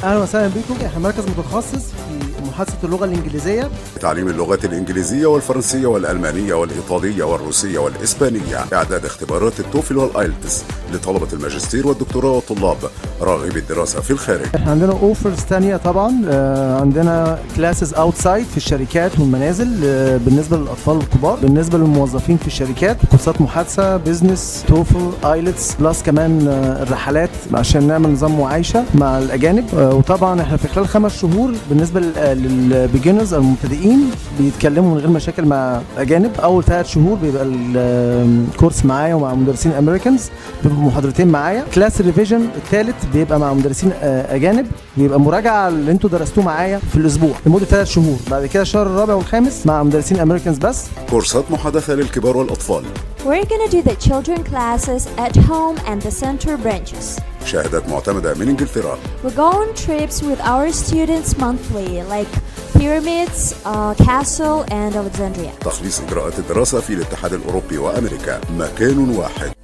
اهلا وسهلا بكم. احنا مركز متخصص في محادثه اللغه الانجليزيه، تعليم اللغات الإنجليزية والفرنسية والألمانية والإيطالية والروسية والإسبانية، إعداد اختبارات التوفل والآيلتس لطلبة الماجستير والدكتوراه والطلاب راغبي الدراسة في الخارج. احنا عندنا اوفرز تانية طبعا. عندنا كلاسز اوتسايد في الشركات والمنازل بالنسبه للاطفال والكبار، بالنسبه للموظفين في الشركات كورسات محادثه بزنس توفل ايلتس، بلس كمان الرحلات عشان نعمل نظام معايشه مع الاجانب. وطبعا احنا في خلال 5 شهور بالنسبه للبيجنرز المبتدئين بيتكلموا من غير مشاكل مع اجانب. اول 3 شهور بيبقى الكورس معايا ومع مدرسين امريكانز، بيبقى محاضرتين معايا. كلاس ريفيجن الثالث بيبقى مع مدرسين اجانب، بيبقى مراجعه اللي انتوا درستوه معايا في الاسبوع لمده 3 شهور. بعد كده الشهر الرابع والخامس مع مدرسين امريكانز بس. كورسات محادثة للكبار والأطفال. We're gonna do the children classes at home and the center branches. شهادات معتمدة من إنجلترا. We go on trips with our students monthly, like pyramids, castle, and Alexandria. تخليص إجراءات الدراسة في الاتحاد الأوروبي وأمريكا، مكان واحد.